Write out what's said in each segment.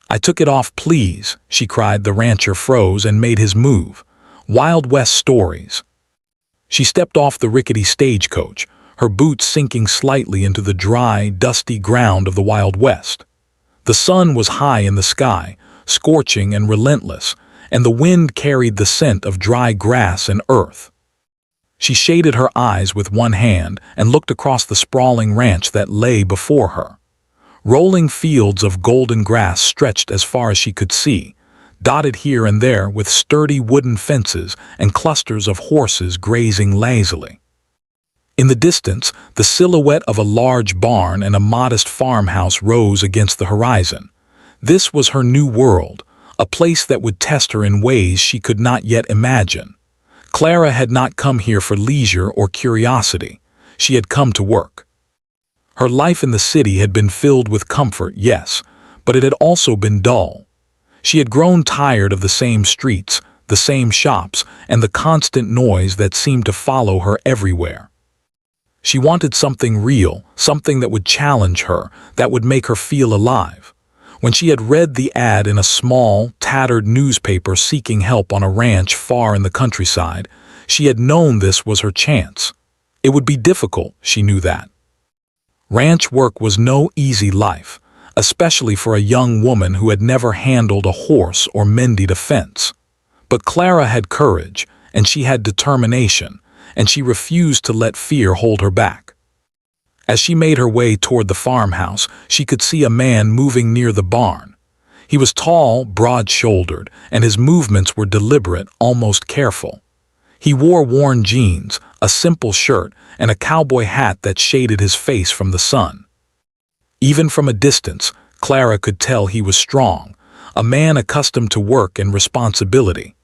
"I took it off, please," she cried. The rancher froze and made his move. Wild West stories. She stepped off the rickety stagecoach, her boots sinking slightly into the dry, dusty ground of the Wild West. The sun was high in the sky, scorching and relentless, and the wind carried the scent of dry grass and earth. She shaded her eyes with one hand and looked across the sprawling ranch that lay before her. Rolling fields of golden grass stretched as far as she could see, dotted here and there with sturdy wooden fences and clusters of horses grazing lazily. In the distance, the silhouette of a large barn and a modest farmhouse rose against the horizon. This was her new world, a place that would test her in ways she could not yet imagine. Clara had not come here for leisure or curiosity. She had come to work. Her life in the city had been filled with comfort, yes, but it had also been dull. She had grown tired of the same streets, the same shops, and the constant noise that seemed to follow her everywhere. She wanted something real, something that would challenge her, that would make her feel alive. When she had read the ad in a small, tattered newspaper seeking help on a ranch far in the countryside, she had known this was her chance. It would be difficult, she knew that. Ranch work was no easy life, especially for a young woman who had never handled a horse or mended a fence. But Clara had courage, and she had determination, and she refused to let fear hold her back. As she made her way toward the farmhouse, she could see a man moving near the barn. He was tall, broad-shouldered, and his movements were deliberate, almost careful. He wore worn jeans, a simple shirt, and a cowboy hat that shaded his face from the sun. Even from a distance, Clara could tell he was strong, a man accustomed to work and responsibility.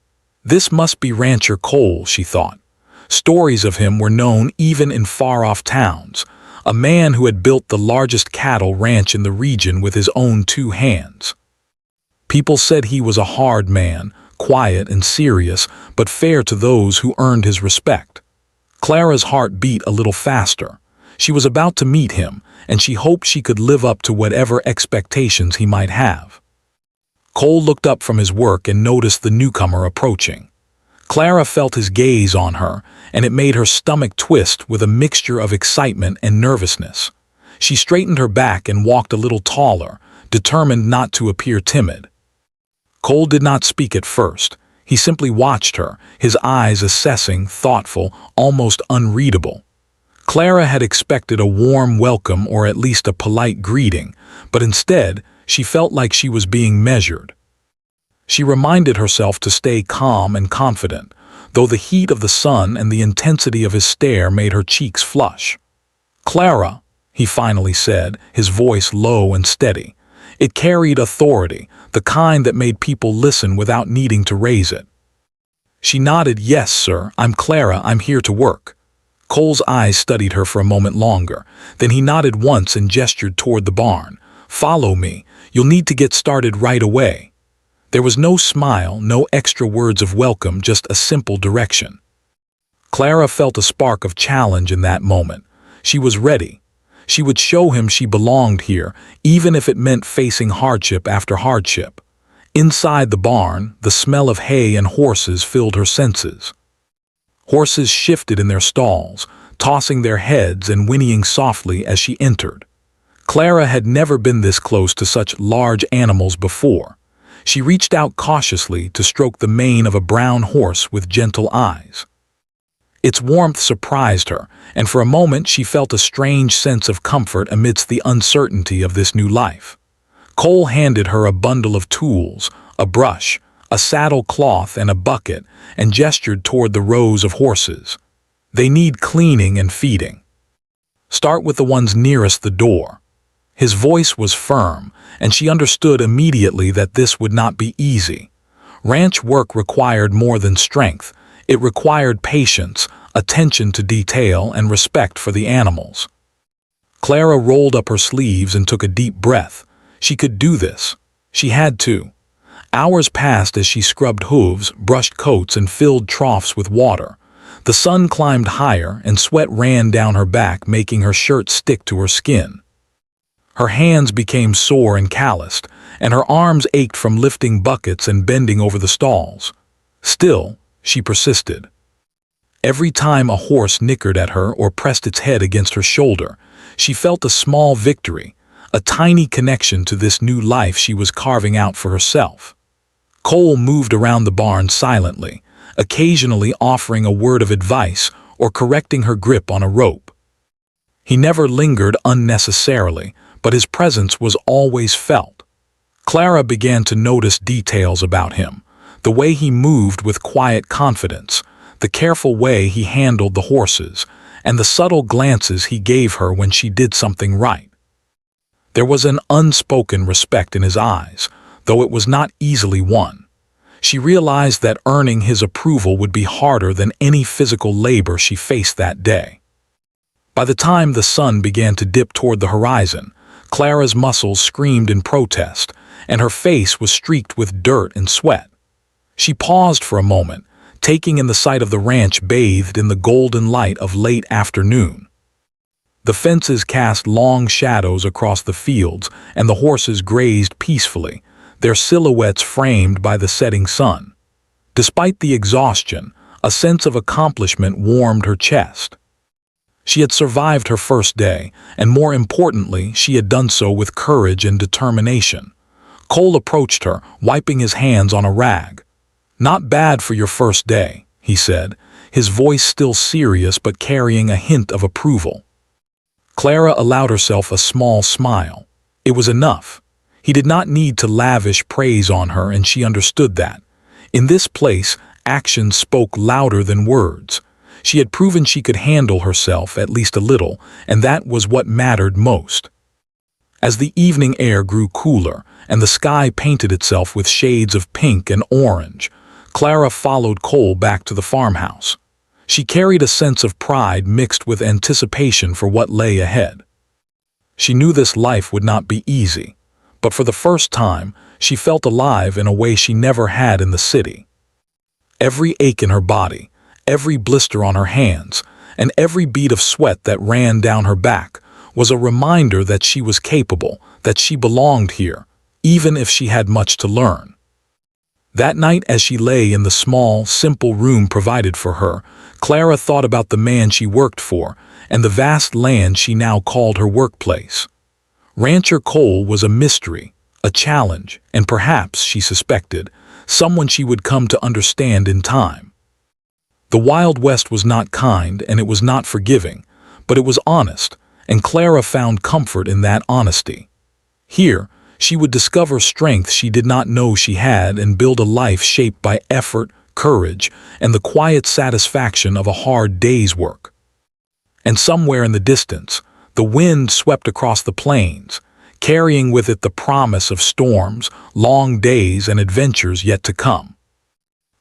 This must be Rancher Cole, she thought. Stories of him were known even in far-off towns, a man who had built the largest cattle ranch in the region with his own 2 hands. People said he was a hard man, quiet and serious, but fair to those who earned his respect. Clara's heart beat a little faster. She was about to meet him, and she hoped she could live up to whatever expectations he might have. Cole looked up from his work and noticed the newcomer approaching. Clara felt his gaze on her, and it made her stomach twist with a mixture of excitement and nervousness. She straightened her back and walked a little taller, determined not to appear timid. Cole did not speak at first. He simply watched her, his eyes assessing, thoughtful, almost unreadable. Clara had expected a warm welcome or at least a polite greeting, but instead, she felt like she was being measured. She reminded herself to stay calm and confident, though the heat of the sun and the intensity of his stare made her cheeks flush. "Clara," he finally said, his voice low and steady. It carried authority, the kind that made people listen without needing to raise it. She nodded. "Yes, sir, I'm Clara, I'm here to work." Cole's eyes studied her for a moment longer. Then he nodded once and gestured toward the barn. "Follow me. You'll need to get started right away." There was no smile, no extra words of welcome, just a simple direction. Clara felt a spark of challenge in that moment. She was ready. She would show him she belonged here, even if it meant facing hardship after hardship. Inside the barn, the smell of hay and horses filled her senses. Horses shifted in their stalls, tossing their heads and whinnying softly as she entered. Clara had never been this close to such large animals before. She reached out cautiously to stroke the mane of a brown horse with gentle eyes. Its warmth surprised her, and for a moment she felt a strange sense of comfort amidst the uncertainty of this new life. Cole handed her a bundle of tools, a brush, a saddle cloth, and a bucket, and gestured toward the rows of horses. "They need cleaning and feeding. Start with the ones nearest the door." His voice was firm, and she understood immediately that this would not be easy. Ranch work required more than strength. It required patience, attention to detail, and respect for the animals. Clara rolled up her sleeves and took a deep breath. She could do this. She had to. Hours passed as she scrubbed hooves, brushed coats, and filled troughs with water. The sun climbed higher, and sweat ran down her back, making her shirt stick to her skin. Her hands became sore and calloused, and her arms ached from lifting buckets and bending over the stalls. Still, she persisted. Every time a horse nickered at her or pressed its head against her shoulder, she felt a small victory, a tiny connection to this new life she was carving out for herself. Cole moved around the barn silently, occasionally offering a word of advice or correcting her grip on a rope. He never lingered unnecessarily, but his presence was always felt. Clara began to notice details about him, the way he moved with quiet confidence, the careful way he handled the horses, and the subtle glances he gave her when she did something right. There was an unspoken respect in his eyes, though it was not easily won. She realized that earning his approval would be harder than any physical labor she faced that day. By the time the sun began to dip toward the horizon, Clara's muscles screamed in protest, and her face was streaked with dirt and sweat. She paused for a moment, taking in the sight of the ranch bathed in the golden light of late afternoon. The fences cast long shadows across the fields, and the horses grazed peacefully, their silhouettes framed by the setting sun. Despite the exhaustion, a sense of accomplishment warmed her chest. She had survived her first day, and more importantly, she had done so with courage and determination. Cole approached her, wiping his hands on a rag. "Not bad for your first day," he said, his voice still serious but carrying a hint of approval. Clara allowed herself a small smile. It was enough. He did not need to lavish praise on her, and she understood that. In this place, actions spoke louder than words. She had proven she could handle herself at least a little, and that was what mattered most. As the evening air grew cooler and the sky painted itself with shades of pink and orange, Clara followed Cole back to the farmhouse. She carried a sense of pride mixed with anticipation for what lay ahead. She knew this life would not be easy, but for the first time, she felt alive in a way she never had in the city. Every ache in her body, every blister on her hands, and every bead of sweat that ran down her back was a reminder that she was capable, that she belonged here, even if she had much to learn. That night, as she lay in the small, simple room provided for her, Clara thought about the man she worked for and the vast land she now called her workplace. Rancher Cole was a mystery, a challenge, and perhaps, she suspected, someone she would come to understand in time. The Wild West was not kind and it was not forgiving, but it was honest, and Clara found comfort in that honesty. Here, she would discover strength she did not know she had and build a life shaped by effort, courage, and the quiet satisfaction of a hard day's work. And somewhere in the distance, the wind swept across the plains, carrying with it the promise of storms, long days, and adventures yet to come.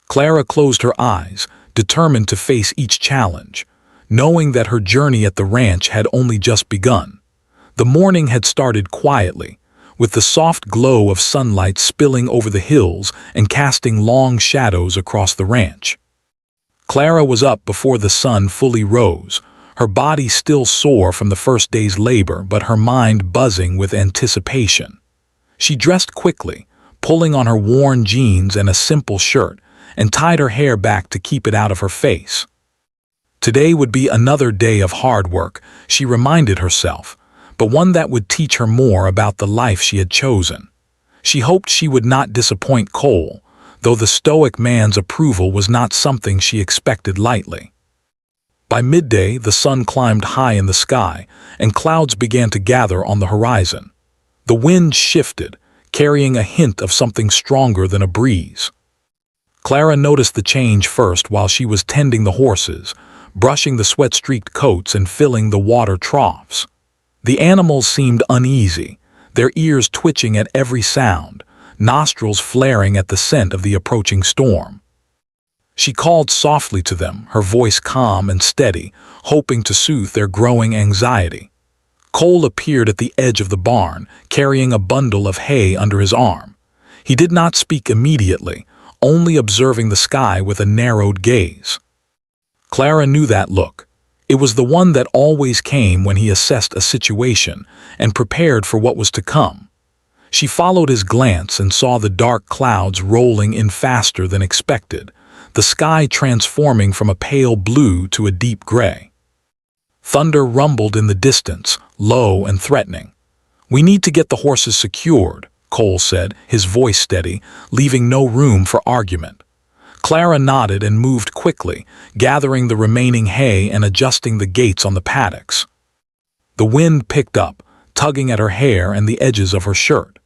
Clara closed her eyes, determined to face each challenge, knowing that her journey at the ranch had only just begun. The morning had started quietly, with the soft glow of sunlight spilling over the hills and casting long shadows across the ranch. Clara was up before the sun fully rose, her body still sore from the first day's labor but her mind buzzing with anticipation. She dressed quickly, pulling on her worn jeans and a simple shirt, and tied her hair back to keep it out of her face. Today would be another day of hard work, she reminded herself, but one that would teach her more about the life she had chosen. She hoped she would not disappoint Cole, though the stoic man's approval was not something she expected lightly. By midday, the sun climbed high in the sky, and clouds began to gather on the horizon. The wind shifted, carrying a hint of something stronger than a breeze. Clara noticed the change first while she was tending the horses, brushing the sweat-streaked coats and filling the water troughs. The animals seemed uneasy, their ears twitching at every sound, nostrils flaring at the scent of the approaching storm. She called softly to them, her voice calm and steady, hoping to soothe their growing anxiety. Cole appeared at the edge of the barn, carrying a bundle of hay under his arm. He did not speak immediately, only observing the sky with a narrowed gaze. Clara knew that look. It was the one that always came when he assessed a situation and prepared for what was to come. She followed his glance and saw the dark clouds rolling in faster than expected, the sky transforming from a pale blue to a deep gray. Thunder rumbled in the distance, low and threatening. "We need to get the horses secured," Cole said, his voice steady, leaving no room for argument. Clara nodded and moved quickly, gathering the remaining hay and adjusting the gates on the paddocks. The wind picked up, tugging at her hair and the edges of her shirt.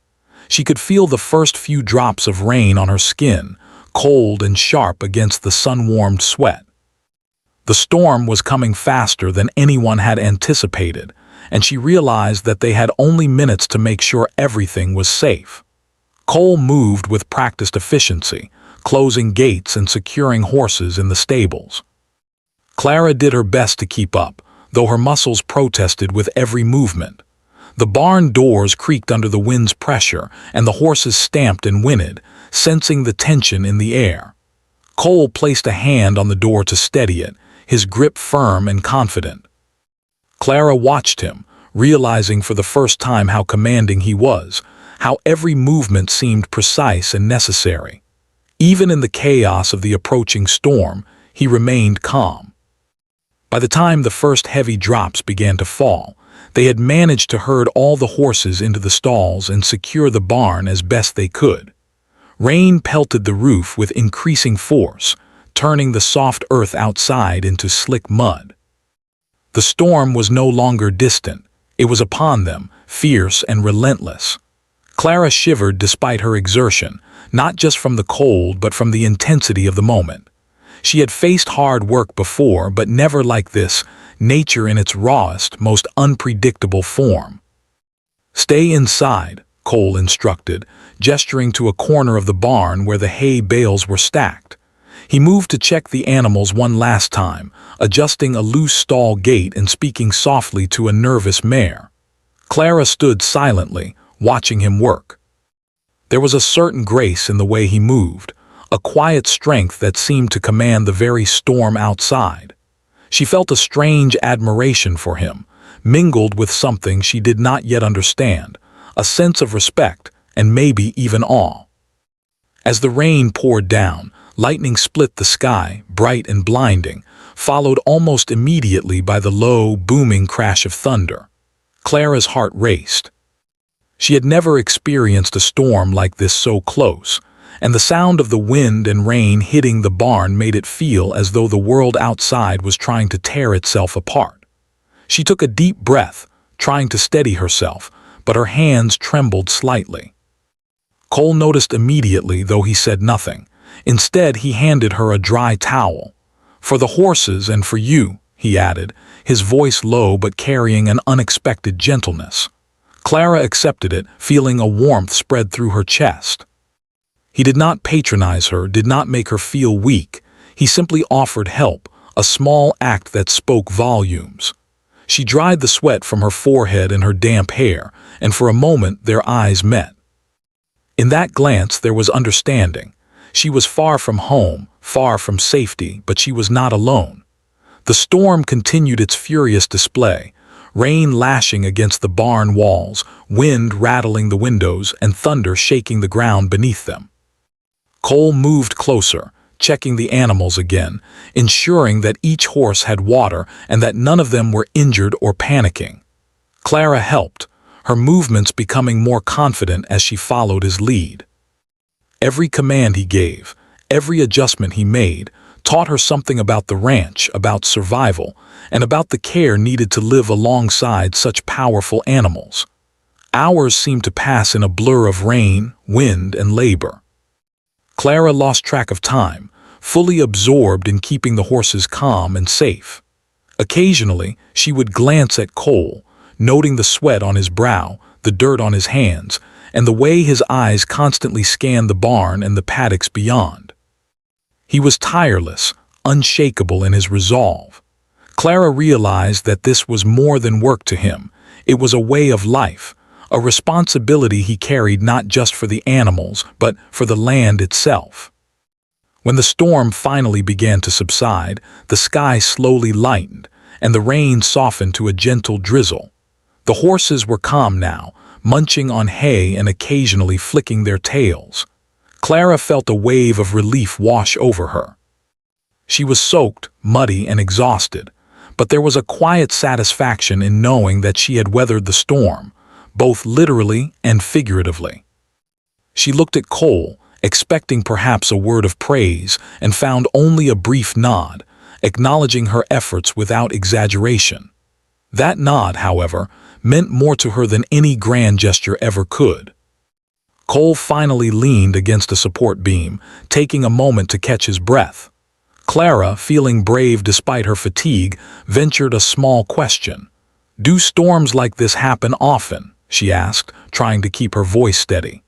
She could feel the first few drops of rain on her skin, cold and sharp against the sun-warmed sweat. The storm was coming faster than anyone had anticipated, and she realized that they had only minutes to make sure everything was safe. Cole moved with practiced efficiency, closing gates and securing horses in the stables. Clara did her best to keep up, though her muscles protested with every movement. The barn doors creaked under the wind's pressure, and the horses stamped and whinnied, sensing the tension in the air. Cole placed a hand on the door to steady it, his grip firm and confident. Clara watched him, realizing for the first time how commanding he was, how every movement seemed precise and necessary. Even in the chaos of the approaching storm, he remained calm. By the time the first heavy drops began to fall, they had managed to herd all the horses into the stalls and secure the barn as best they could. Rain pelted the roof with increasing force, turning the soft earth outside into slick mud. The storm was no longer distant. It was upon them, fierce and relentless. Clara shivered despite her exertion, not just from the cold but from the intensity of the moment. She had faced hard work before, but never like this, nature in its rawest, most unpredictable form. "Stay inside," Cole instructed, gesturing to a corner of the barn where the hay bales were stacked. He moved to check the animals one last time, adjusting a loose stall gate and speaking softly to a nervous mare. Clara stood silently, watching him work. There was a certain grace in the way he moved, a quiet strength that seemed to command the very storm outside. She felt a strange admiration for him, mingled with something she did not yet understand, a sense of respect and maybe even awe. As the rain poured down, lightning split the sky, bright and blinding, followed almost immediately by the low, booming crash of thunder. Clara's heart raced. She had never experienced a storm like this so close, and the sound of the wind and rain hitting the barn made it feel as though the world outside was trying to tear itself apart. She took a deep breath, trying to steady herself, but her hands trembled slightly. Cole noticed immediately, though he said nothing. Instead, he handed her a dry towel. "For the horses and for you," he added, his voice low but carrying an unexpected gentleness. Clara accepted it, feeling a warmth spread through her chest. He did not patronize her, did not make her feel weak. He simply offered help, a small act that spoke volumes. She dried the sweat from her forehead and her damp hair, and for a moment their eyes met. In that glance there was understanding. She was far from home, far from safety, but she was not alone. The storm continued its furious display, rain lashing against the barn walls, wind rattling the windows, and thunder shaking the ground beneath them. Cole moved closer, checking the animals again, ensuring that each horse had water and that none of them were injured or panicking. Clara helped, her movements becoming more confident as she followed his lead. Every command he gave, every adjustment he made, taught her something about the ranch, about survival, and about the care needed to live alongside such powerful animals. Hours seemed to pass in a blur of rain, wind, and labor. Clara lost track of time, fully absorbed in keeping the horses calm and safe. Occasionally, she would glance at Cole, noting the sweat on his brow, the dirt on his hands, and the way his eyes constantly scanned the barn and the paddocks beyond. He was tireless, unshakable in his resolve. Clara realized that this was more than work to him. It was a way of life, a responsibility he carried not just for the animals, but for the land itself. When the storm finally began to subside, the sky slowly lightened, and the rain softened to a gentle drizzle. The horses were calm now, munching on hay and occasionally flicking their tails. Clara felt a wave of relief wash over her. She was soaked, muddy, and exhausted, but there was a quiet satisfaction in knowing that she had weathered the storm, both literally and figuratively. She looked at Cole, expecting perhaps a word of praise, and found only a brief nod, acknowledging her efforts without exaggeration. That nod, however, meant more to her than any grand gesture ever could. Cole finally leaned against a support beam, taking a moment to catch his breath. Clara, feeling brave despite her fatigue, ventured a small question. "Do storms like this happen often?" she asked, trying to keep her voice steady.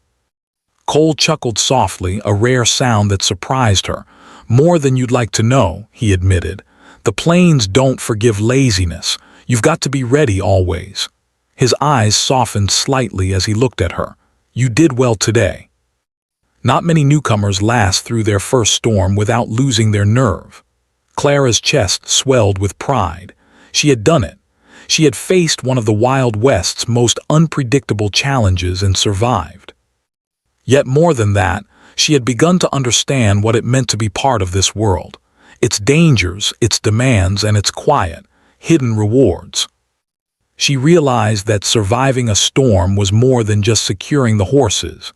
Cole chuckled softly, a rare sound that surprised her. "More than you'd like to know," he admitted. "The plains don't forgive laziness. You've got to be ready always." His eyes softened slightly as he looked at her. "You did well today." Not many newcomers last through their first storm without losing their nerve. Clara's chest swelled with pride. She had done it. She had faced one of the Wild West's most unpredictable challenges and survived. Yet more than that, she had begun to understand what it meant to be part of this world. Its dangers, its demands, and its quiet, hidden rewards. She realized that surviving a storm was more than just securing the horses.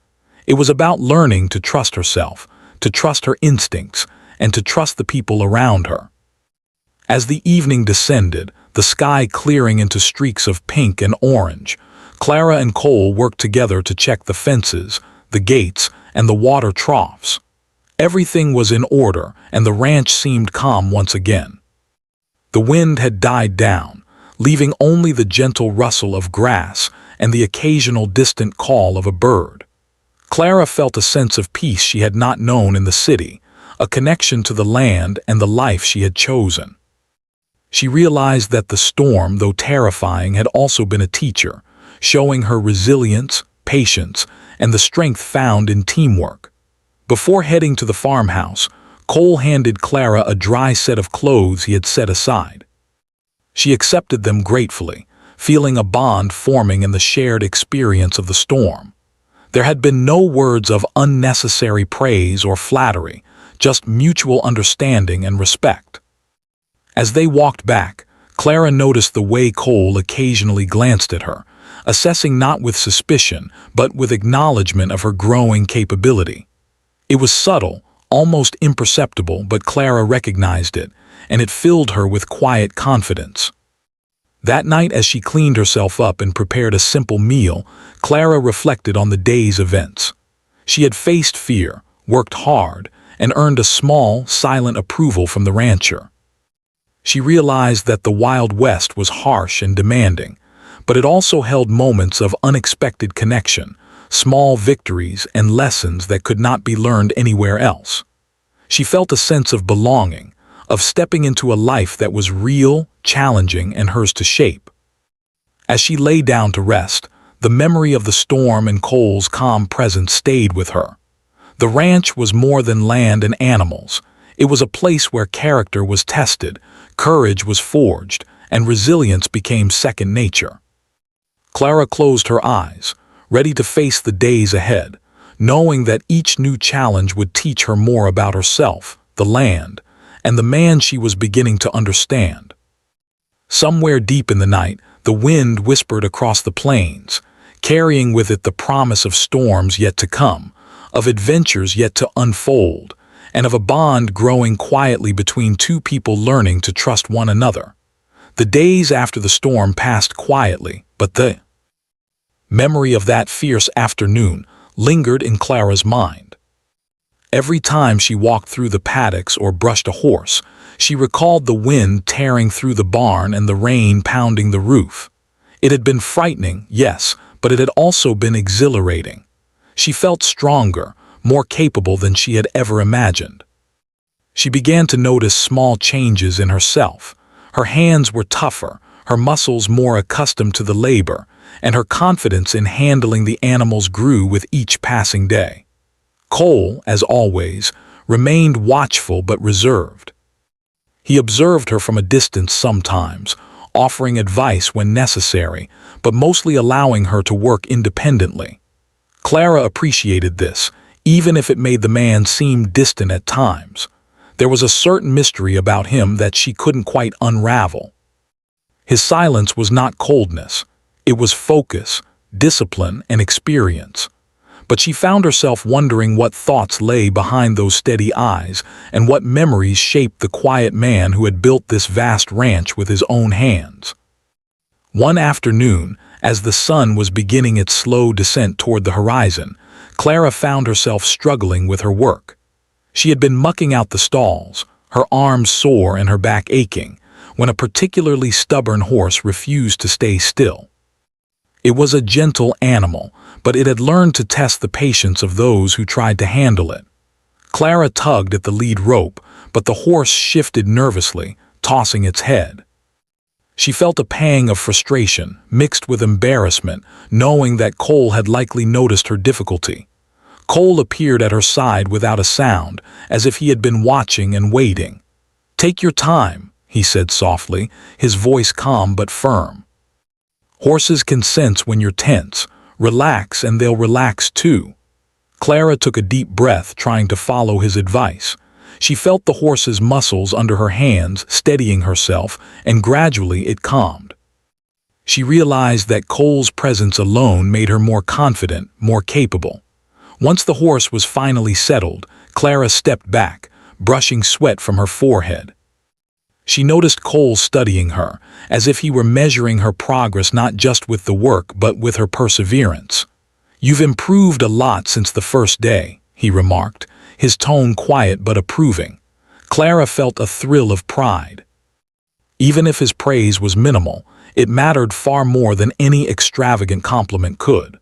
It was about learning to trust herself, to trust her instincts, and to trust the people around her. As the evening descended, the sky clearing into streaks of pink and orange, Clara and Cole worked together to check the fences, the gates, and the water troughs. Everything was in order, and the ranch seemed calm once again. The wind had died down, leaving only the gentle rustle of grass and the occasional distant call of a bird. Clara felt a sense of peace she had not known in the city, a connection to the land and the life she had chosen. She realized that the storm, though terrifying, had also been a teacher, showing her resilience, patience, and the strength found in teamwork. Before heading to the farmhouse, Cole handed Clara a dry set of clothes he had set aside. She accepted them gratefully, feeling a bond forming in the shared experience of the storm. There had been no words of unnecessary praise or flattery, just mutual understanding and respect. As they walked back, Clara noticed the way Cole occasionally glanced at her, assessing not with suspicion, but with acknowledgement of her growing capability. It was subtle, almost imperceptible, but Clara recognized it, and it filled her with quiet confidence. That night, as she cleaned herself up and prepared a simple meal, Clara reflected on the day's events. She had faced fear, worked hard, and earned a small, silent approval from the rancher. She realized that the Wild West was harsh and demanding, but it also held moments of unexpected connection, small victories, and lessons that could not be learned anywhere else. She felt a sense of belonging, of stepping into a life that was real, challenging, and hers to shape. As she lay down to rest, the memory of the storm and Cole's calm presence stayed with her. The ranch was more than land and animals. It was a place where character was tested, courage was forged, and resilience became second nature. Clara closed her eyes, ready to face the days ahead, knowing that each new challenge would teach her more about herself, the land, and the man she was beginning to understand. Somewhere deep in the night, the wind whispered across the plains, carrying with it the promise of storms yet to come, of adventures yet to unfold, and of a bond growing quietly between two people learning to trust one another. The days after the storm passed quietly, but the memory of that fierce afternoon lingered in Clara's mind. Every time she walked through the paddocks or brushed a horse, she recalled the wind tearing through the barn and the rain pounding the roof. It had been frightening, yes, but it had also been exhilarating. She felt stronger, more capable than she had ever imagined. She began to notice small changes in herself. Her hands were tougher, her muscles more accustomed to the labor, and her confidence in handling the animals grew with each passing day. Cole, as always, remained watchful but reserved. He observed her from a distance sometimes, offering advice when necessary, but mostly allowing her to work independently. Clara appreciated this, even if it made the man seem distant at times. There was a certain mystery about him that she couldn't quite unravel. His silence was not coldness. It was focus, discipline, and experience. But she found herself wondering what thoughts lay behind those steady eyes and what memories shaped the quiet man who had built this vast ranch with his own hands. One afternoon, as the sun was beginning its slow descent toward the horizon, Clara found herself struggling with her work. She had been mucking out the stalls, her arms sore and her back aching, when a particularly stubborn horse refused to stay still. It was a gentle animal, but it had learned to test the patience of those who tried to handle it. Clara tugged at the lead rope, but the horse shifted nervously, tossing its head. She felt a pang of frustration, mixed with embarrassment, knowing that Cole had likely noticed her difficulty. Cole appeared at her side without a sound, as if he had been watching and waiting. "Take your time," he said softly, his voice calm but firm. "Horses can sense when you're tense. Relax and they'll relax too." Clara took a deep breath, trying to follow his advice. She felt the horse's muscles under her hands, steadying herself, and gradually it calmed. She realized that Cole's presence alone made her more confident, more capable. Once the horse was finally settled, Clara stepped back, brushing sweat from her forehead. She noticed Cole studying her, as if he were measuring her progress not just with the work but with her perseverance. "You've improved a lot since the first day," he remarked, his tone quiet but approving. Clara felt a thrill of pride. Even if his praise was minimal, it mattered far more than any extravagant compliment could.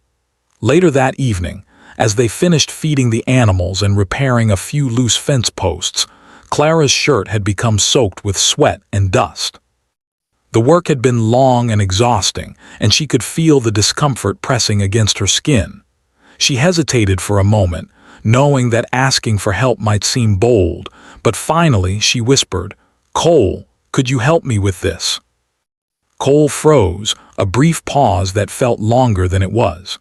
Later that evening, as they finished feeding the animals and repairing a few loose fence posts, Clara's shirt had become soaked with sweat and dust. The work had been long and exhausting, and she could feel the discomfort pressing against her skin. She hesitated for a moment, knowing that asking for help might seem bold, but finally she whispered, "Cole, could you help me with this?" Cole froze, a brief pause that felt longer than it was.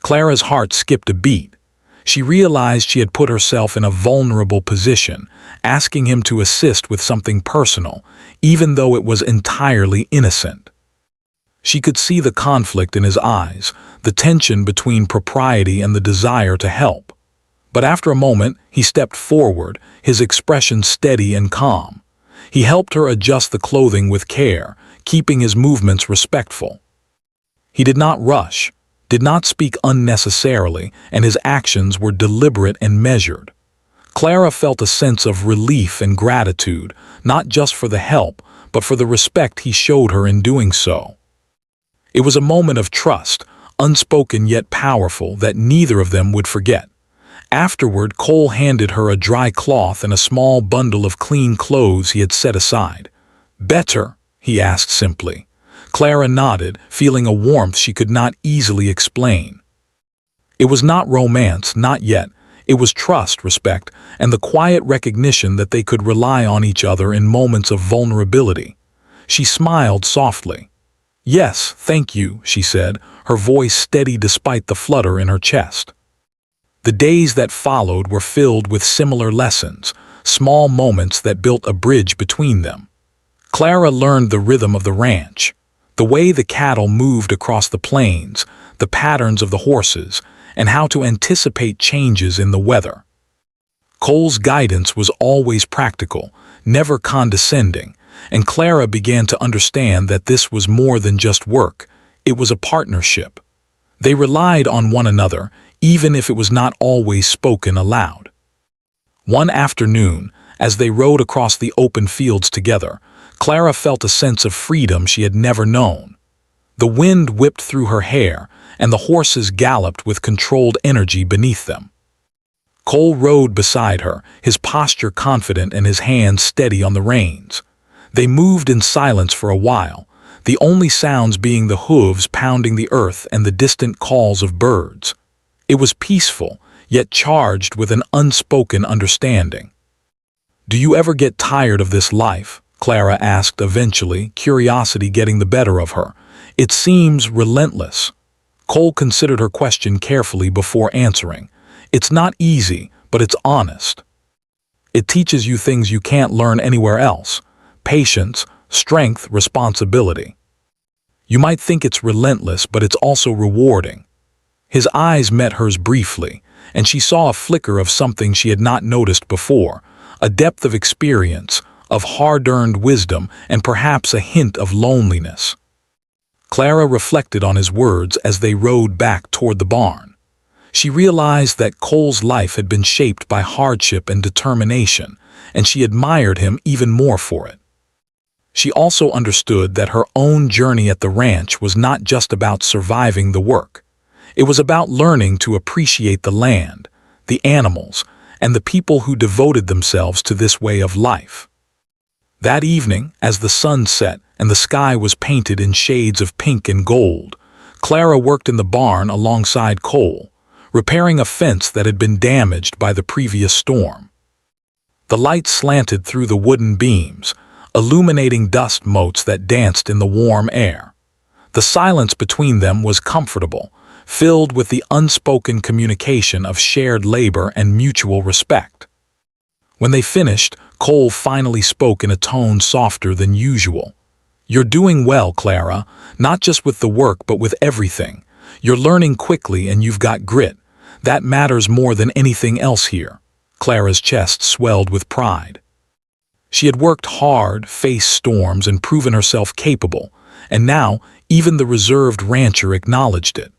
Clara's heart skipped a beat. She realized she had put herself in a vulnerable position, asking him to assist with something personal, even though it was entirely innocent. She could see the conflict in his eyes, the tension between propriety and the desire to help. But after a moment, he stepped forward, his expression steady and calm. He helped her adjust the clothing with care, keeping his movements respectful. He did not rush, did not speak unnecessarily, and his actions were deliberate and measured. Clara felt a sense of relief and gratitude, not just for the help, but for the respect he showed her in doing so. It was a moment of trust, unspoken yet powerful, that neither of them would forget. Afterward, Cole handed her a dry cloth and a small bundle of clean clothes he had set aside. "Better?" he asked simply. Clara nodded, feeling a warmth she could not easily explain. It was not romance, not yet. It was trust, respect, and the quiet recognition that they could rely on each other in moments of vulnerability. She smiled softly. "Yes, thank you," she said, her voice steady despite the flutter in her chest. The days that followed were filled with similar lessons, small moments that built a bridge between them. Clara learned the rhythm of the ranch, the way the cattle moved across the plains, the patterns of the horses, and how to anticipate changes in the weather. Cole's guidance was always practical, never condescending, and Clara began to understand that this was more than just work. It was a partnership. They relied on one another, even if it was not always spoken aloud. One afternoon, as they rode across the open fields together, Clara felt a sense of freedom she had never known. The wind whipped through her hair, and the horses galloped with controlled energy beneath them. Cole rode beside her, his posture confident and his hands steady on the reins. They moved in silence for a while, the only sounds being the hooves pounding the earth and the distant calls of birds. It was peaceful, yet charged with an unspoken understanding. "Do you ever get tired of this life?" Clara asked eventually, curiosity getting the better of her. It seems relentless. Cole considered her question carefully before answering. It's not easy, but it's honest. It teaches you things you can't learn anywhere else. Patience, strength, responsibility. You might think it's relentless, but it's also rewarding. His eyes met hers briefly, and she saw a flicker of something she had not noticed before, a depth of experience, of hard-earned wisdom, and perhaps a hint of loneliness. Clara reflected on his words as they rode back toward the barn. She realized that Cole's life had been shaped by hardship and determination, and she admired him even more for it. She also understood that her own journey at the ranch was not just about surviving the work. It was about learning to appreciate the land, the animals, and the people who devoted themselves to this way of life. That evening, as the sun set and the sky was painted in shades of pink and gold, Clara worked in the barn alongside Cole, repairing a fence that had been damaged by the previous storm. The light slanted through the wooden beams, illuminating dust motes that danced in the warm air. The silence between them was comfortable, filled with the unspoken communication of shared labor and mutual respect. When they finished, Cole finally spoke in a tone softer than usual. "You're doing well, Clara, not just with the work but with everything. You're learning quickly and you've got grit. That matters more than anything else here." Clara's chest swelled with pride. She had worked hard, faced storms, and proven herself capable, and now even the reserved rancher acknowledged it.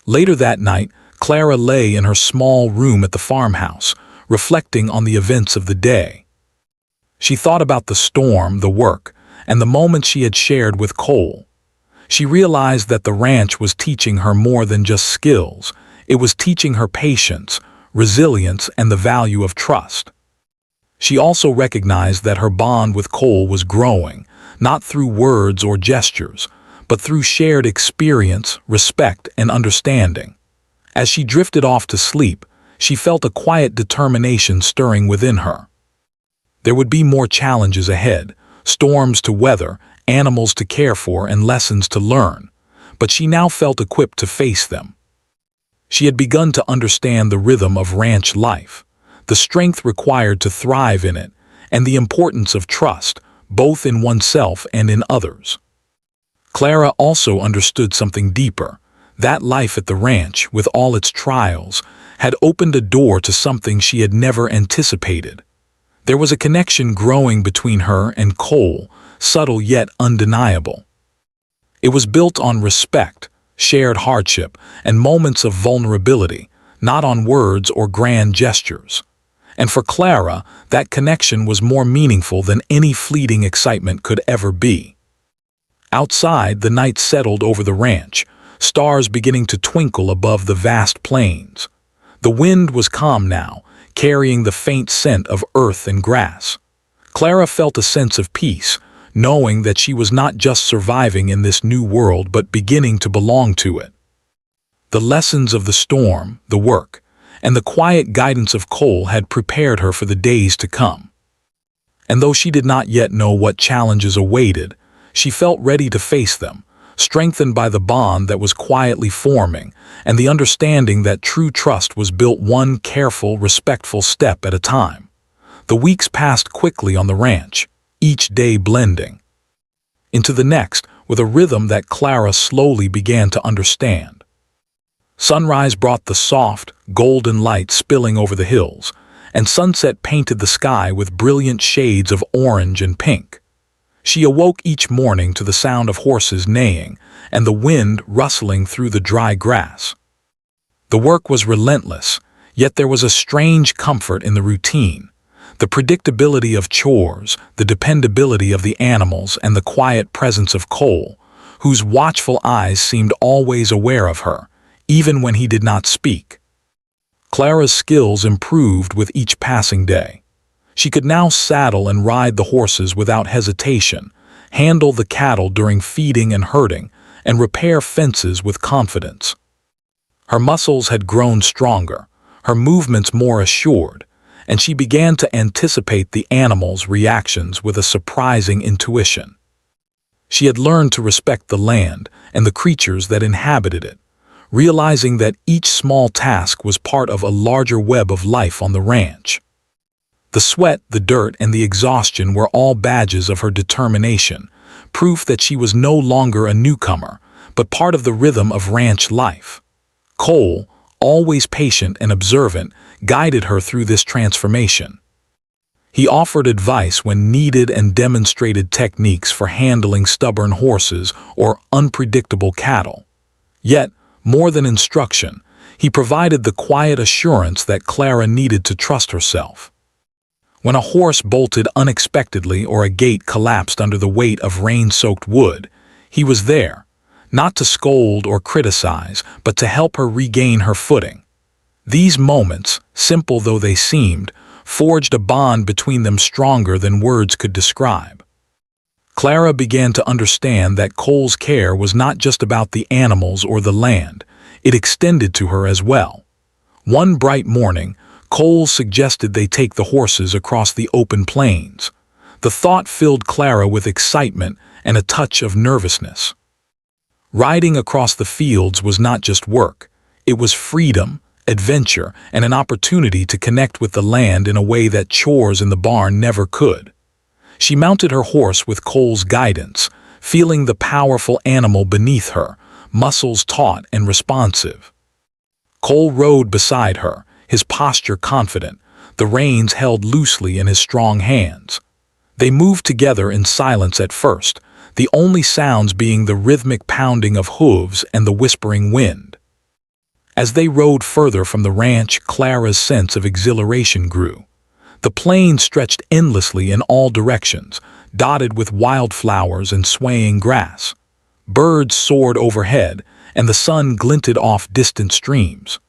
Later that night, Clara lay in her small room at the farmhouse, reflecting on the events of the day. She thought about the storm, the work, and the moments she had shared with Cole. She realized that the ranch was teaching her more than just skills. It was teaching her patience, resilience, and the value of trust. She also recognized that her bond with Cole was growing, not through words or gestures, but through shared experience, respect, and understanding. As she drifted off to sleep, she felt a quiet determination stirring within her. There would be more challenges ahead, storms to weather, animals to care for, and lessons to learn, but she now felt equipped to face them. She had begun to understand the rhythm of ranch life, the strength required to thrive in it, and the importance of trust, both in oneself and in others. Clara also understood something deeper. That life at the ranch, with all its trials, had opened a door to something she had never anticipated. There was a connection growing between her and Cole, subtle yet undeniable. It was built on respect, shared hardship, and moments of vulnerability, not on words or grand gestures. And for Clara, that connection was more meaningful than any fleeting excitement could ever be. Outside, the night settled over the ranch, stars beginning to twinkle above the vast plains. The wind was calm now, carrying the faint scent of earth and grass. Clara felt a sense of peace, knowing that she was not just surviving in this new world but beginning to belong to it. The lessons of the storm, the work, and the quiet guidance of Cole had prepared her for the days to come. And though she did not yet know what challenges awaited, she felt ready to face them, strengthened by the bond that was quietly forming and the understanding that true trust was built one careful, respectful step at a time. The weeks passed quickly on the ranch, each day blending into the next with a rhythm that Clara slowly began to understand. Sunrise brought the soft, golden light spilling over the hills, and sunset painted the sky with brilliant shades of orange and pink. She awoke each morning to the sound of horses neighing and the wind rustling through the dry grass. The work was relentless, yet there was a strange comfort in the routine. The predictability of chores, the dependability of the animals, and the quiet presence of Cole, whose watchful eyes seemed always aware of her, even when he did not speak. Clara's skills improved with each passing day. She could now saddle and ride the horses without hesitation, handle the cattle during feeding and herding, and repair fences with confidence. Her muscles had grown stronger, her movements more assured, and she began to anticipate the animal's reactions with a surprising intuition. She had learned to respect the land and the creatures that inhabited it, realizing that each small task was part of a larger web of life on the ranch. The sweat, the dirt, and the exhaustion were all badges of her determination, proof that she was no longer a newcomer, but part of the rhythm of ranch life. Cole, always patient and observant, guided her through this transformation. He offered advice when needed and demonstrated techniques for handling stubborn horses or unpredictable cattle. Yet, more than instruction, he provided the quiet assurance that Clara needed to trust herself. When a horse bolted unexpectedly or a gate collapsed under the weight of rain-soaked wood, he was there, not to scold or criticize, but to help her regain her footing. These moments, simple though they seemed, forged a bond between them stronger than words could describe. Clara began to understand that Cole's care was not just about the animals or the land, it extended to her as well. One bright morning, Cole suggested they take the horses across the open plains. The thought filled Clara with excitement and a touch of nervousness. Riding across the fields was not just work, it was freedom, adventure, and an opportunity to connect with the land in a way that chores in the barn never could. She mounted her horse with Cole's guidance, feeling the powerful animal beneath her, muscles taut and responsive. Cole rode beside her, his posture confident, the reins held loosely in his strong hands. They moved together in silence at first, the only sounds being the rhythmic pounding of hooves and the whispering wind. As they rode further from the ranch, Clara's sense of exhilaration grew. The plain stretched endlessly in all directions, dotted with wildflowers and swaying grass. Birds soared overhead, and the sun glinted off distant streams.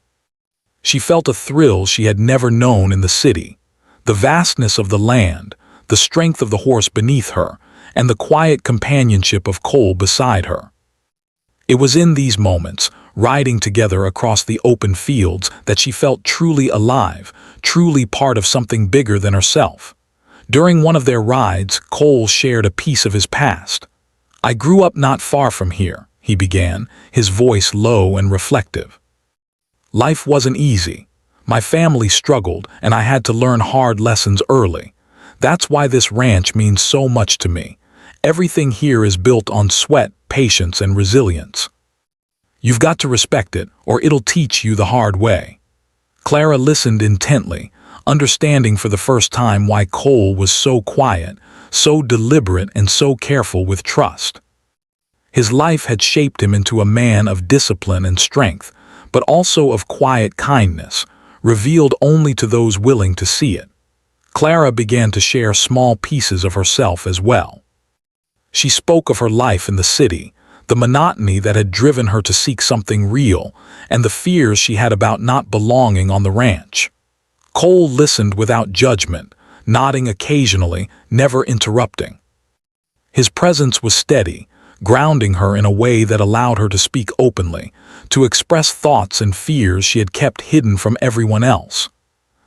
She felt a thrill she had never known in the city. The vastness of the land, the strength of the horse beneath her, and the quiet companionship of Cole beside her. It was in these moments, riding together across the open fields, that she felt truly alive, truly part of something bigger than herself. During one of their rides, Cole shared a piece of his past. "I grew up not far from here," he began, his voice low and reflective. "Life wasn't easy. My family struggled, and I had to learn hard lessons early. That's why this ranch means so much to me. Everything here is built on sweat, patience, and resilience. You've got to respect it, or it'll teach you the hard way." Clara listened intently, understanding for the first time why Cole was so quiet, so deliberate, and so careful with trust. His life had shaped him into a man of discipline and strength, but also of quiet kindness, revealed only to those willing to see it. Clara began to share small pieces of herself as well. She spoke of her life in the city, the monotony that had driven her to seek something real, and the fears she had about not belonging on the ranch. Cole listened without judgment, nodding occasionally, never interrupting. His presence was steady, grounding her in a way that allowed her to speak openly, to express thoughts and fears she had kept hidden from everyone else.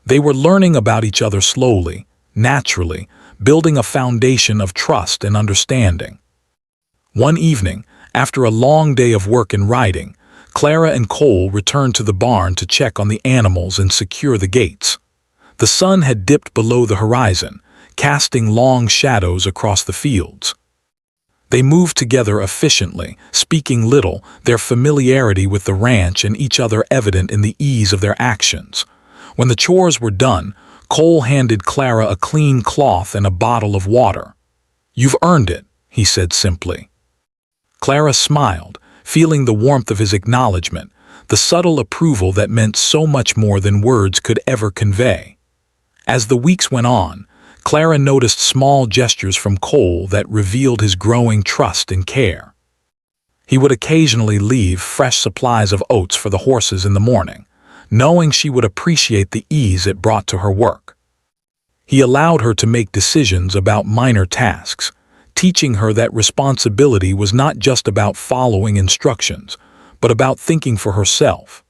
They were learning about each other slowly, naturally, building a foundation of trust and understanding. One evening, after a long day of work and riding, Clara and Cole returned to the barn to check on the animals and secure the gates. The sun had dipped below the horizon, casting long shadows across the fields. They moved together efficiently, speaking little, their familiarity with the ranch and each other evident in the ease of their actions. When the chores were done, Cole handed Clara a clean cloth and a bottle of water. "You've earned it," he said simply. Clara smiled, feeling the warmth of his acknowledgement, the subtle approval that meant so much more than words could ever convey. As the weeks went on, Clara noticed small gestures from Cole that revealed his growing trust and care. He would occasionally leave fresh supplies of oats for the horses in the morning, knowing she would appreciate the ease it brought to her work. He allowed her to make decisions about minor tasks, teaching her that responsibility was not just about following instructions, but about thinking for herself.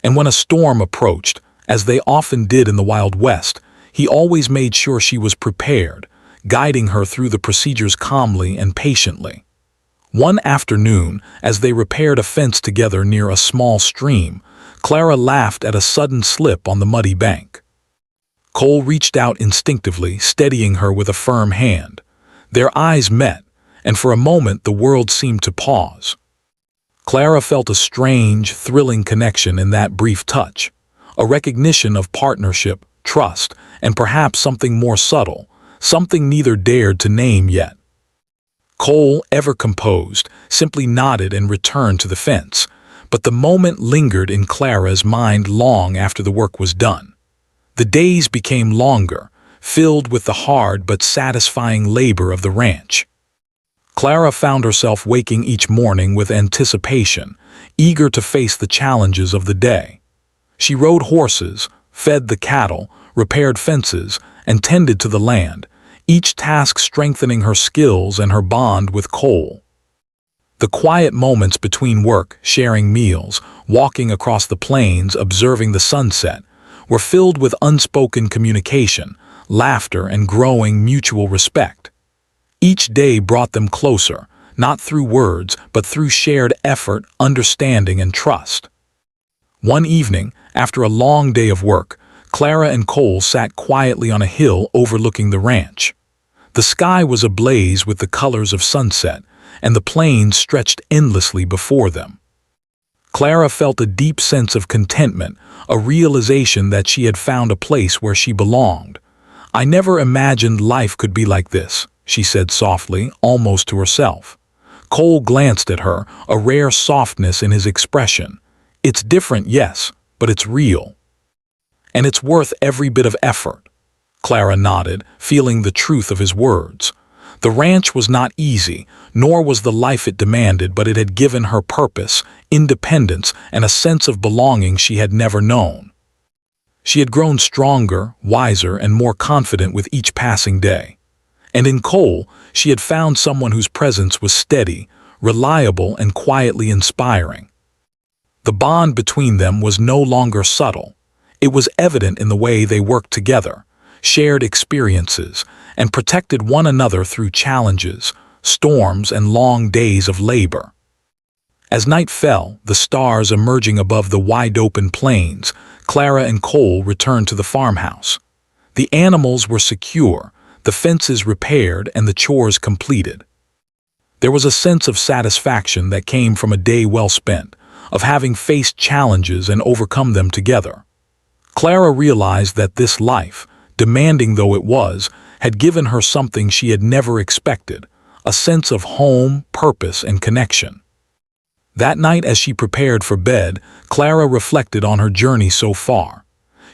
And when a storm approached, As they often did in the Wild West, he always made sure she was prepared, guiding her through the procedures calmly and patiently. One afternoon, as they repaired a fence together near a small stream, Clara laughed at a sudden slip on the muddy bank. Cole reached out instinctively, steadying her with a firm hand. Their eyes met, and for a moment the world seemed to pause. Clara felt a strange, thrilling connection in that brief touch, a recognition of partnership, trust, and perhaps something more subtle, something neither dared to name yet. Cole, ever composed, simply nodded and returned to the fence, but the moment lingered in Clara's mind long after the work was done. The days became longer, filled with the hard but satisfying labor of the ranch. Clara found herself waking each morning with anticipation, eager to face the challenges of the day. She rode horses, fed the cattle, repaired fences, and tended to the land, each task strengthening her skills and her bond with Cole. The quiet moments between work, sharing meals, walking across the plains, observing the sunset, were filled with unspoken communication, laughter, and growing mutual respect. Each day brought them closer, not through words, but through shared effort, understanding, and trust. One evening, after a long day of work, Clara and Cole sat quietly on a hill overlooking the ranch. The sky was ablaze with the colors of sunset, and the plains stretched endlessly before them. Clara felt a deep sense of contentment, a realization that she had found a place where she belonged. "I never imagined life could be like this," she said softly, almost to herself. Cole glanced at her, a rare softness in his expression. "It's different, yes, but it's real. And it's worth every bit of effort." Clara nodded, feeling the truth of his words. The ranch was not easy, nor was the life it demanded, but it had given her purpose, independence, and a sense of belonging she had never known. She had grown stronger, wiser, and more confident with each passing day. And in Cole, she had found someone whose presence was steady, reliable, and quietly inspiring. The bond between them was no longer subtle. It was evident in the way they worked together, shared experiences, and protected one another through challenges, storms, and long days of labor. As night fell, the stars emerging above the wide-open plains, Clara and Cole returned to the farmhouse. The animals were secure, the fences repaired, and the chores completed. There was a sense of satisfaction that came from a day well spent, of having faced challenges and overcome them together. Clara realized that this life, demanding though it was, had given her something she had never expected, a sense of home, purpose, and connection. That night, as she prepared for bed, Clara reflected on her journey so far.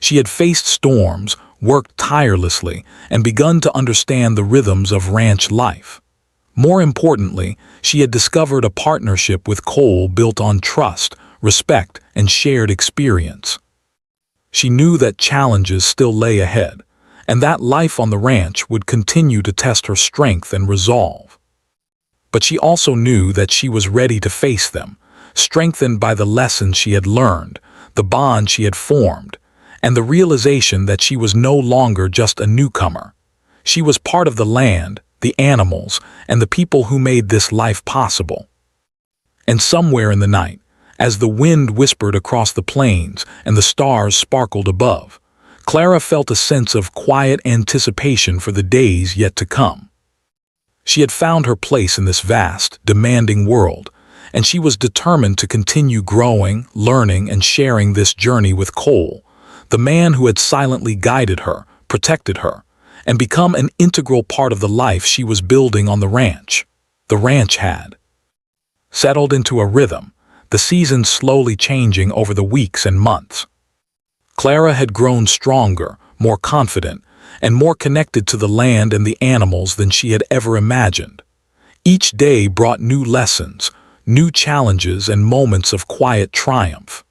She had faced storms, worked tirelessly, and begun to understand the rhythms of ranch life. More importantly, she had discovered a partnership with Cole built on trust, respect, and shared experience. She knew that challenges still lay ahead, and that life on the ranch would continue to test her strength and resolve. But she also knew that she was ready to face them, strengthened by the lessons she had learned, the bond she had formed, and the realization that she was no longer just a newcomer. She was part of the land, the animals, and the people who made this life possible. And somewhere in the night, as the wind whispered across the plains and the stars sparkled above, Clara felt a sense of quiet anticipation for the days yet to come. She had found her place in this vast, demanding world, and she was determined to continue growing, learning, and sharing this journey with Cole, the man who had silently guided her, protected her, and become an integral part of the life she was building on the ranch. The ranch had settled into a rhythm, the seasons slowly changing over the weeks and months. Clara had grown stronger, more confident, and more connected to the land and the animals than she had ever imagined. Each day brought new lessons, new challenges, and moments of quiet triumph.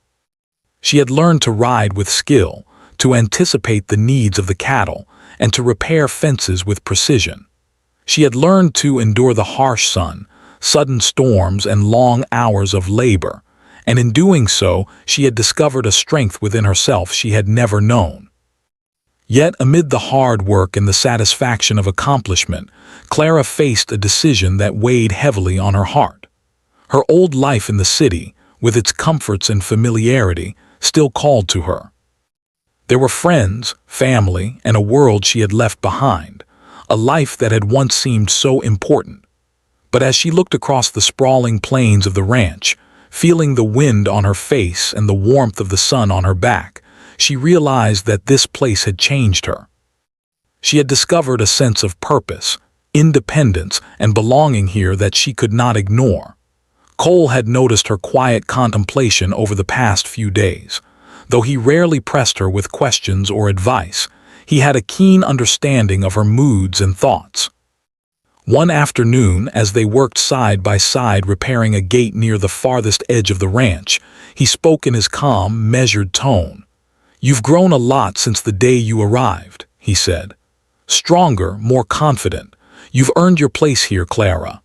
She had learned to ride with skill, to anticipate the needs of the cattle, and to repair fences with precision. She had learned to endure the harsh sun, sudden storms, and long hours of labor, and in doing so, she had discovered a strength within herself she had never known. Yet, amid the hard work and the satisfaction of accomplishment, Clara faced a decision that weighed heavily on her heart. Her old life in the city, with its comforts and familiarity, still called to her. There were friends, family, and a world she had left behind, a life that had once seemed so important. But as she looked across the sprawling plains of the ranch, feeling the wind on her face and the warmth of the sun on her back, she realized that this place had changed her. She had discovered a sense of purpose, independence, and belonging here that she could not ignore. Cole had noticed her quiet contemplation over the past few days. Though he rarely pressed her with questions or advice, he had a keen understanding of her moods and thoughts. One afternoon, as they worked side by side repairing a gate near the farthest edge of the ranch, he spoke in his calm, measured tone. "You've grown a lot since the day you arrived," he said. "Stronger, more confident. You've earned your place here, Clara.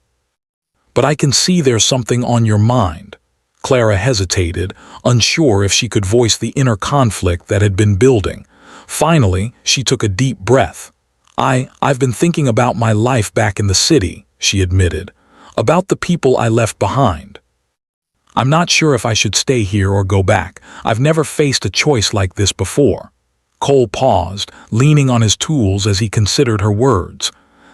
But I can see there's something on your mind." Clara hesitated, unsure if she could voice the inner conflict that had been building. Finally, she took a deep breath. I've been thinking about my life back in the city," she admitted. "About the people I left behind. I'm not sure if I should stay here or go back. I've never faced a choice like this before." Cole paused, leaning on his tools as he considered her words.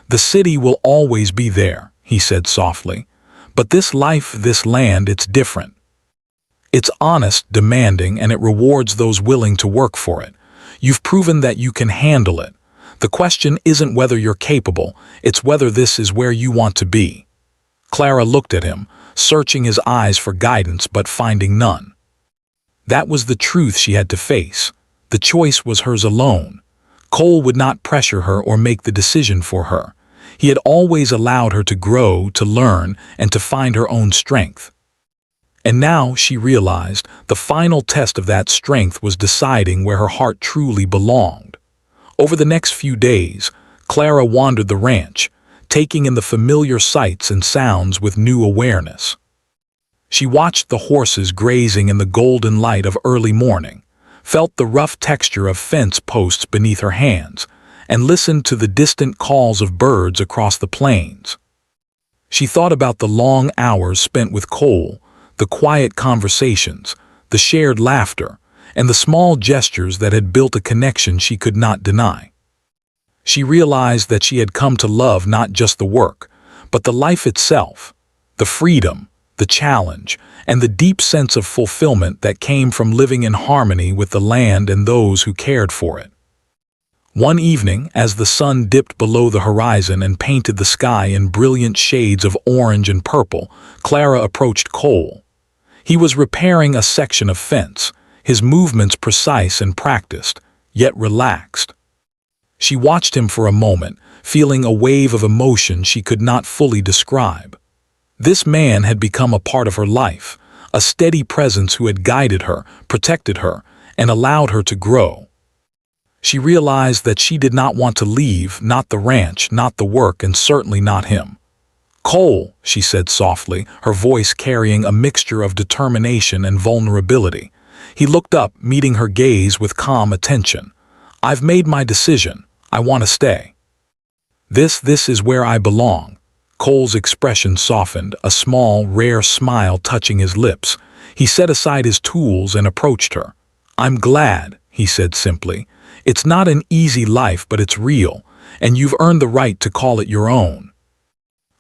"The city will always be there," he said softly. "But this life, this land, it's different. It's honest, demanding, and it rewards those willing to work for it. You've proven that you can handle it. The question isn't whether you're capable, it's whether this is where you want to be." Clara looked at him, searching his eyes for guidance but finding none. That was the truth she had to face. The choice was hers alone. Cole would not pressure her or make the decision for her. He had always allowed her to grow, to learn, and to find her own strength. And now, she realized, the final test of that strength was deciding where her heart truly belonged. Over the next few days, Clara wandered the ranch, taking in the familiar sights and sounds with new awareness. She watched the horses grazing in the golden light of early morning, felt the rough texture of fence posts beneath her hands, and listened to the distant calls of birds across the plains. She thought about the long hours spent with Cole, the quiet conversations, the shared laughter, and the small gestures that had built a connection she could not deny. She realized that she had come to love not just the work, but the life itself, the freedom, the challenge, and the deep sense of fulfillment that came from living in harmony with the land and those who cared for it. One evening, as the sun dipped below the horizon and painted the sky in brilliant shades of orange and purple, Clara approached Cole. He was repairing a section of fence, his movements precise and practiced, yet relaxed. She watched him for a moment, feeling a wave of emotion she could not fully describe. This man had become a part of her life, a steady presence who had guided her, protected her, and allowed her to grow. She realized that she did not want to leave, not the ranch, not the work, and certainly not him. "Cole," she said softly, her voice carrying a mixture of determination and vulnerability. He looked up, meeting her gaze with calm attention. "I've made my decision. I want to stay. This is where I belong." Cole's expression softened, a small, rare smile touching his lips. He set aside his tools and approached her. "I'm glad," he said simply. "It's not an easy life, but it's real, and you've earned the right to call it your own."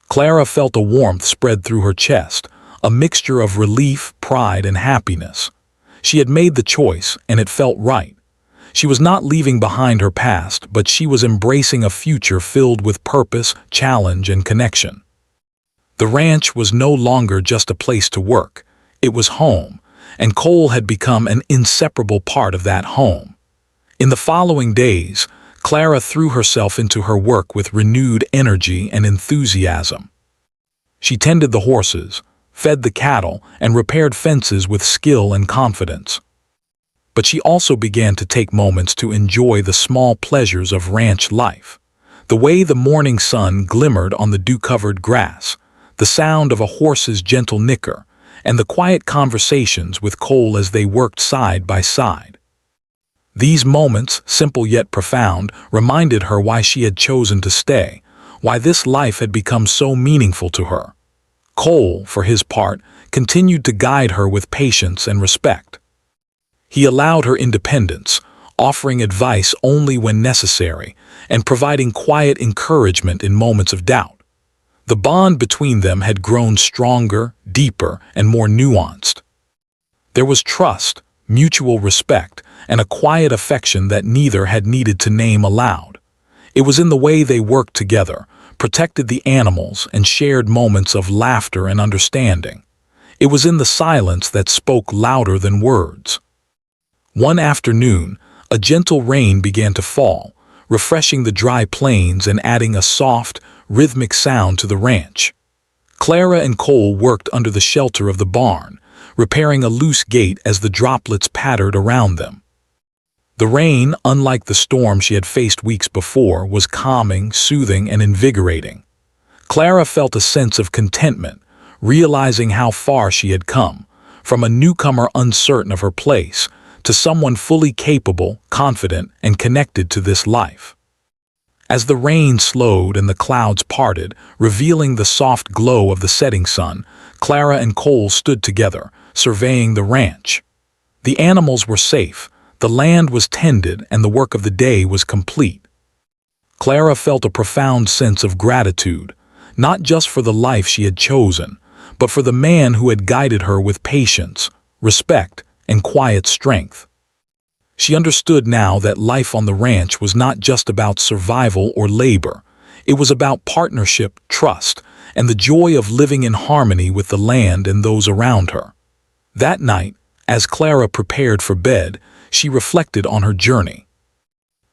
Clara felt a warmth spread through her chest, a mixture of relief, pride, and happiness. She had made the choice, and it felt right. She was not leaving behind her past, but she was embracing a future filled with purpose, challenge, and connection. The ranch was no longer just a place to work. It was home, and Cole had become an inseparable part of that home. In the following days, Clara threw herself into her work with renewed energy and enthusiasm. She tended the horses, fed the cattle, and repaired fences with skill and confidence. But she also began to take moments to enjoy the small pleasures of ranch life. The way the morning sun glimmered on the dew-covered grass, the sound of a horse's gentle nicker, and the quiet conversations with Cole as they worked side by side. These moments, simple yet profound, reminded her why she had chosen to stay, why this life had become so meaningful to her. Cole, for his part, continued to guide her with patience and respect. He allowed her independence, offering advice only when necessary, and providing quiet encouragement in moments of doubt. The bond between them had grown stronger, deeper, and more nuanced. There was trust, mutual respect, and a quiet affection that neither had needed to name aloud. It was in the way they worked together, protected the animals, and shared moments of laughter and understanding. It was in the silence that spoke louder than words. One afternoon, a gentle rain began to fall, refreshing the dry plains and adding a soft, rhythmic sound to the ranch. Clara and Cole worked under the shelter of the barn, repairing a loose gate as the droplets pattered around them. The rain, unlike the storm she had faced weeks before, was calming, soothing, and invigorating. Clara felt a sense of contentment, realizing how far she had come, from a newcomer uncertain of her place, to someone fully capable, confident, and connected to this life. As the rain slowed and the clouds parted, revealing the soft glow of the setting sun, Clara and Cole stood together, surveying the ranch. The animals were safe, the land was tended, and the work of the day was complete. Clara felt a profound sense of gratitude, not just for the life she had chosen, but for the man who had guided her with patience, respect, and quiet strength. She understood now that life on the ranch was not just about survival or labor. It was about partnership, trust, and the joy of living in harmony with the land and those around her. That night, as Clara prepared for bed, she reflected on her journey.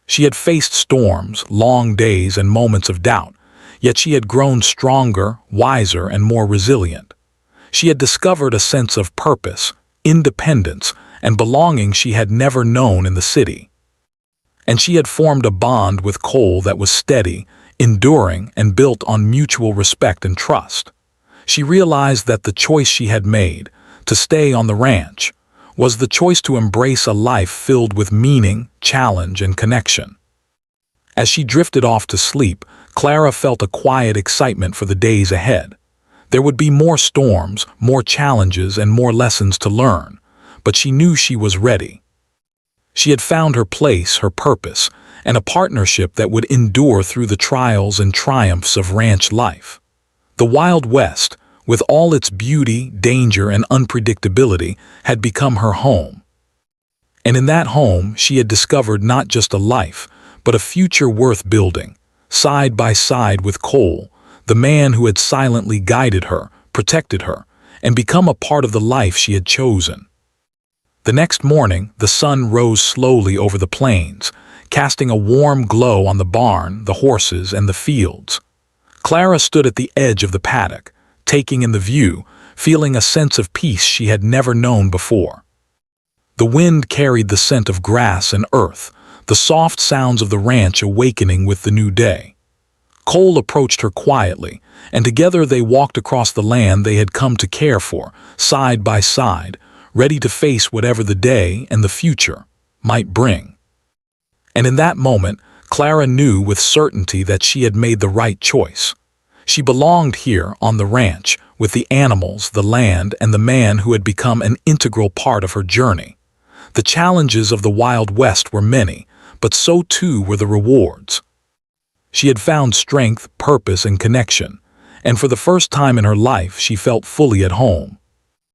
She had faced storms, long days, and moments of doubt, yet she had grown stronger, wiser, and more resilient. She had discovered a sense of purpose, independence, and belonging she had never known in the city. And she had formed a bond with Cole that was steady, enduring, and built on mutual respect and trust. She realized that the choice she had made, to stay on the ranch, was the choice to embrace a life filled with meaning, challenge, and connection. As she drifted off to sleep, Clara felt a quiet excitement for the days ahead. There would be more storms, more challenges, and more lessons to learn, but she knew she was ready. She had found her place, her purpose, and a partnership that would endure through the trials and triumphs of ranch life. The Wild West, with all its beauty, danger, and unpredictability, had become her home. And in that home, she had discovered not just a life, but a future worth building, side by side with Cole, the man who had silently guided her, protected her, and become a part of the life she had chosen. The next morning, the sun rose slowly over the plains, casting a warm glow on the barn, the horses, and the fields. Clara stood at the edge of the paddock, taking in the view, feeling a sense of peace she had never known before. The wind carried the scent of grass and earth, the soft sounds of the ranch awakening with the new day. Cole approached her quietly, and together they walked across the land they had come to care for, side by side, ready to face whatever the day and the future might bring. And in that moment, Clara knew with certainty that she had made the right choice. She belonged here on the ranch, with the animals, the land, and the man who had become an integral part of her journey. The challenges of the Wild West were many, but so too were the rewards. She had found strength, purpose, and connection, and for the first time in her life she felt fully at home.